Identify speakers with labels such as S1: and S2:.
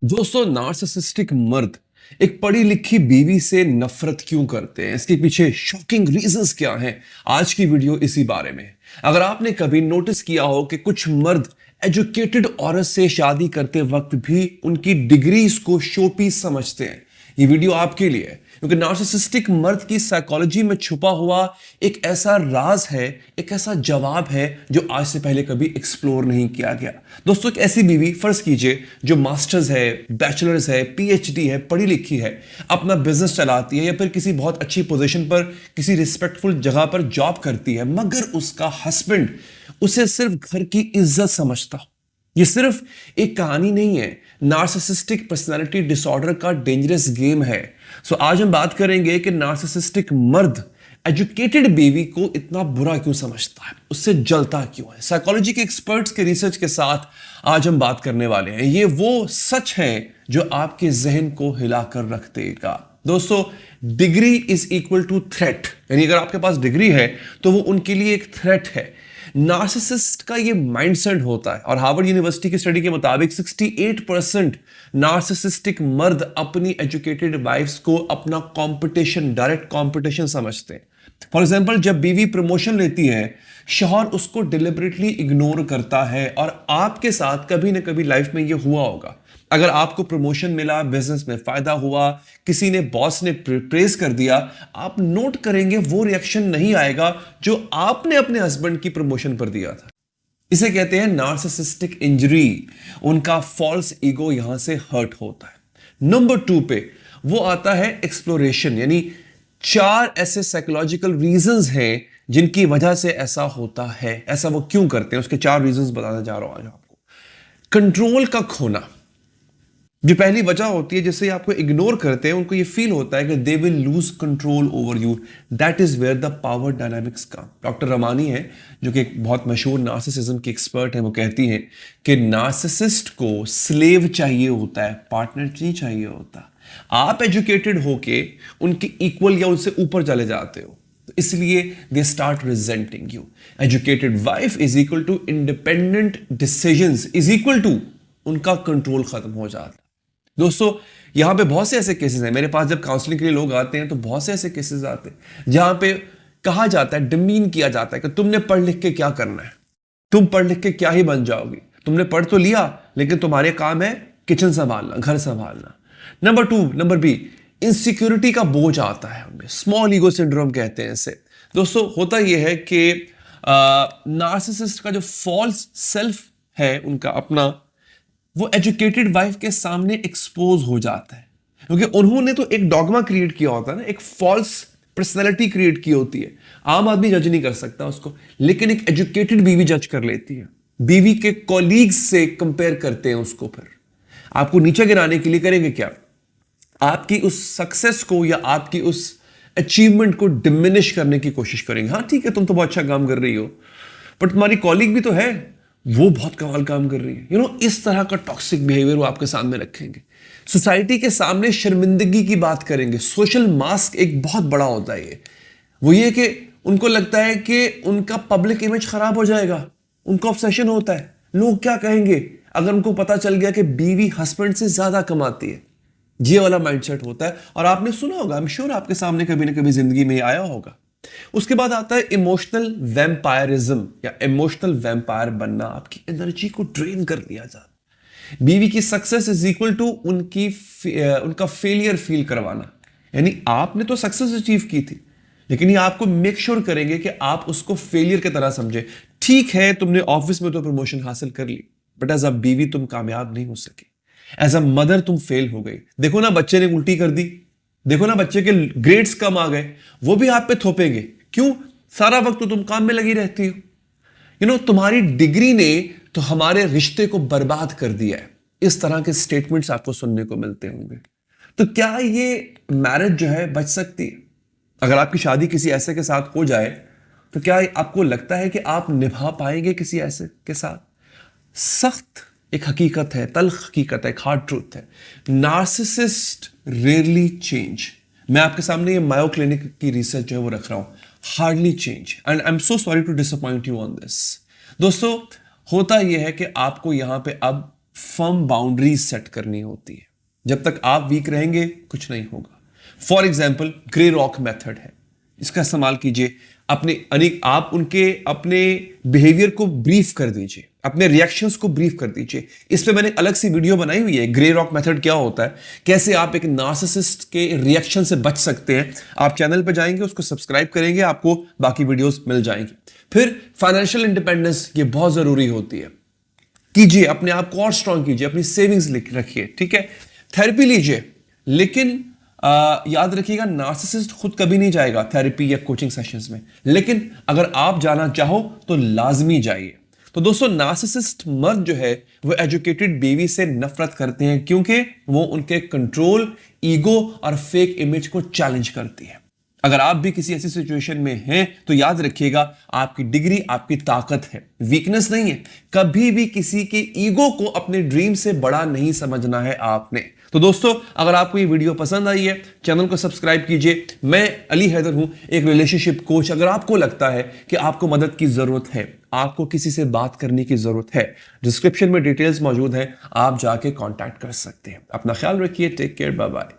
S1: दोस्तों, नार्सिसिस्टिक मर्द एक पढ़ी लिखी बीवी से नफरत क्यों करते हैं, इसके पीछे शॉकिंग रीजंस क्या हैं? आज की वीडियो इसी बारे में। अगर आपने कभी नोटिस किया हो कि कुछ मर्द एजुकेटेड औरत से शादी करते वक्त भी उनकी डिग्रीज को शोपीस समझते हैं, ये वीडियो आपके लिए है, क्योंकि नार्सिसिस्टिक मर्द की साइकोलॉजी में छुपा हुआ एक ऐसा राज है, एक ऐसा जवाब है जो आज से पहले कभी एक्सप्लोर नहीं किया गया। दोस्तों, एक ऐसी बीवी फर्ज कीजिए जो मास्टर्स है, बैचलर्स है, पीएचडी है, पढ़ी लिखी है, अपना बिजनेस चलाती है या फिर किसी बहुत अच्छी पोजीशन पर किसी रिस्पेक्टफुल जगह पर जॉब करती है, मगर उसका हस्बैंड उसे सिर्फ घर की इज्जत समझता। ये सिर्फ एक कहानी नहीं है, नार्सिसिस्टिक पर्सनालिटी डिसऑर्डर का डेंजरस गेम है। सो आज हम बात करेंगे कि नार्सिसिस्टिक मर्द एजुकेटेड बीवी को इतना बुरा क्यों समझता है, उससे जलता क्यों है। साइकोलॉजी के एक्सपर्ट्स के रिसर्च के साथ आज हम बात करने वाले हैं। ये वो सच है जो आपके जहन को हिलाकर रख देगा। दोस्तों, degree is equal to threat, यानी अगर आपके पास डिग्री है तो वो उनके लिए एक थ्रेट है। नार्सिसिस्ट का ये माइंडसेट होता है और हार्वर्ड यूनिवर्सिटी की स्टडी के मुताबिक 68% नार्सिसिस्टिक मर्द अपनी एजुकेटेड वाइफ्स को अपना कंपटीशन, डायरेक्ट कंपटीशन समझते हैं। फॉर एग्जांपल, जब बीवी प्रमोशन लेती है, शौहर उसको डिलिबरेटली इग्नोर करता है। और आपके साथ कभी ना कभी लाइफ में ये हुआ होगा, अगर आपको प्रमोशन मिला, बिजनेस में फायदा हुआ, किसी ने, बॉस ने प्रेज कर दिया, आप नोट करेंगे वो रिएक्शन नहीं आएगा जो आपने अपने हस्बैंड की प्रमोशन पर दिया था। इसे कहते हैं नार्सिसिस्टिक इंजरी। उनका फॉल्स ईगो यहां से हर्ट होता है। नंबर 2 पे वो आता है एक्सप्लोरेशन, यानी 4 ऐसे साइकोलॉजिकल रीजंस हैं जिनकी वजह से ऐसा होता है। ऐसा वो क्यों करते हैं, उसके 4 रीजंस बताने जा रहा हूं आज आपको। कंट्रोल का खोना, जो पहली वजह होती है जिससे आपको इग्नोर करते हैं, उनको ये फील होता है कि they will lose control over you. That is where the power dynamics का। डॉक्टर रमानी है, जो कि एक बहुत मशहूर नार्सिसिज्म की एक्सपर्ट है, वो कहती हैं कि नार्सिसिस्ट को स्लेव चाहिए होता है, पार्टनर नहीं चाहिए होता। आप एजुकेटेड होके उनके इक्वल या उनसे ऊपर चले जाते हो, तो इसलिए they start resenting you. Educated wife is equal to independent decisions is equal to उनका कंट्रोल खत्म हो जाता है। दोस्तों, यहां पे बहुत से ऐसे केसेस हैं, मेरे पास जब काउंसलिंग के लिए लोग आते हैं तो बहुत से ऐसे केसेस आते हैं जहां पे कहा जाता है, डिमीन किया जाता है कि तुमने पढ़ लिख के क्या करना है, तुम पढ़ लिख के क्या ही बन जाओगी, तुमने पढ़ तो लिया लेकिन तुम्हारे काम है किचन संभालना, घर संभालना। नंबर बी, इनसिक्योरिटी का बोझ आता है उनमें, स्मॉल ईगो सिंड्रोम कहते हैं इसे। दोस्तों, होता यह है कि नार्सिसिस्ट का जो फॉल्स सेल्फ है उनका अपना, वो एजुकेटेड वाइफ के सामने एक्सपोज हो जाता है, क्योंकि उन्होंने तो एक डॉगमा क्रिएट किया होता है ना, एक फॉल्स पर्सनैलिटी क्रिएट की होती है। आम आदमी जज नहीं कर सकता उसको, लेकिन एक एजुकेटेड बीवी जज कर लेती है। बीवी के कॉलीग्स से कंपेयर करते हैं उसको, फिर आपको नीचे गिराने के लिए करेंगे क्या, आपकी उस सक्सेस को या आपकी उस अचीवमेंट को डिमिनिश करने की कोशिश करेंगे। हाँ ठीक है, तुम तो बहुत अच्छा काम कर रही हो, पर तुम्हारी कॉलीग भी तो है, वो बहुत कमाल काम कर रही है। इस तरह का टॉक्सिक बिहेवियर वो आपके सामने रखेंगे। सोसाइटी के सामने शर्मिंदगी की बात करेंगे। सोशल मास्क एक बहुत बड़ा होता है ये। वो ये कि उनको लगता है कि उनका पब्लिक इमेज खराब हो जाएगा, उनका ऑब्सेशन होता है, लोग क्या कहेंगे अगर उनको पता चल गया कि बीवी हस्बैंड से ज्यादा कमाती है। ये वाला माइंडसेट होता है, और आपने सुना होगा, आई एम श्योर आपके सामने कभी ना कभी जिंदगी में आया होगा। उसके बाद आता है इमोशनल वैम्पायरिज्म, या इमोशनल वैम्पायर बनना। आपकी एनर्जी को ड्रेन कर दिया जाता है। बीवी की सक्सेस इज इक्वल टू उनका फेलियर फील करवाना, यानी आपने तो सक्सेस अचीव की थी, लेकिन ये आपको मेक श्योर करेंगे कि आप उसको फेलियर की तरह समझे। ठीक है, तुमने ऑफिस में तो प्रमोशन हासिल कर ली, बट एज अ बीवी तुम कामयाब नहीं हो सके। एज अ मदर तुम फेल हो गई। देखो ना, बच्चे ने उल्टी कर दी, देखो ना, बच्चे के ग्रेड्स कम आ गए, वो भी आप पे थोपेंगे। क्यों? सारा वक्त तो तुम काम में लगी रहती हो। तुम्हारी डिग्री ने तो हमारे रिश्ते को बर्बाद कर दिया है। इस तरह के स्टेटमेंट्स आपको सुनने को मिलते होंगे। तो क्या ये मैरिज जो है बच सकती है? अगर आपकी शादी किसी ऐसे के साथ हो जाए, तो क्या आपको लगता है कि आप निभा पाएंगे किसी ऐसे के साथ? सख्त एक हकीकत है, तल्ख हकीकत है, एक हार्ड ट्रूथ है। Narcissist rarely change. मैं आपके सामने ये मायो क्लिनिक की रिसर्च जो है वो रख रहा हूं। Hardly change, and I am so sorry to disappoint you on this. दोस्तों, होता यह है कि आपको यहां पे अब फर्म बाउंड्रीज सेट करनी होती है। जब तक आप वीक रहेंगे कुछ नहीं होगा। For example grey rock method है, इसका इस्तेमाल कीजिए। आप उनके अपने बिहेवियर को ब्रीफ कर दीजिए, अपने रिएक्शंस को ब्रीफ कर दीजिए। इस पे मैंने अलग सी वीडियो बनाई हुई है, ग्रे रॉक मेथड क्या होता है, कैसे आप एक नार्सिसिस्ट के रिएक्शन से बच सकते हैं। आप चैनल पे जाएंगे, उसको सब्सक्राइब करेंगे, आपको बाकी वीडियोस मिल जाएंगी। फिर फाइनेंशियल इंडिपेंडेंस, ये बहुत जरूरी होती है। कीजिए, अपने आप को और स्ट्रांग कीजिए, अपनी सेविंग्स रखिए, ठीक है। थेरेपी लीजिए, लेकिन याद रखिएगा नार्सिसिस्ट खुद कभी नहीं जाएगा थेरेपी या कोचिंग सेशंस में, लेकिन अगर आप जाना चाहो तो लाजमी जाइए। तो दोस्तों, नार्सिसिस्ट मर्द जो है वो एजुकेटेड बेबी से नफरत करते हैं, क्योंकि वो उनके कंट्रोल, ईगो और फेक इमेज को चैलेंज करती है। अगर आप भी किसी ऐसी सिचुएशन में हैं तो याद रखिएगा, आपकी डिग्री आपकी ताकत है, वीकनेस नहीं है। कभी भी किसी के ईगो को अपने ड्रीम से बड़ा नहीं समझना है आपने। तो दोस्तों, अगर आपको ये वीडियो पसंद आई है, चैनल को सब्सक्राइब कीजिए। मैं अली हैदर हूं, एक रिलेशनशिप कोच। अगर आपको लगता है कि आपको मदद की जरूरत है, आपको किसी से बात करने की जरूरत है, डिस्क्रिप्शन में डिटेल्स मौजूद हैं, आप जाके कांटेक्ट कर सकते हैं। अपना ख्याल रखिए, टेक केयर, बाय बाय।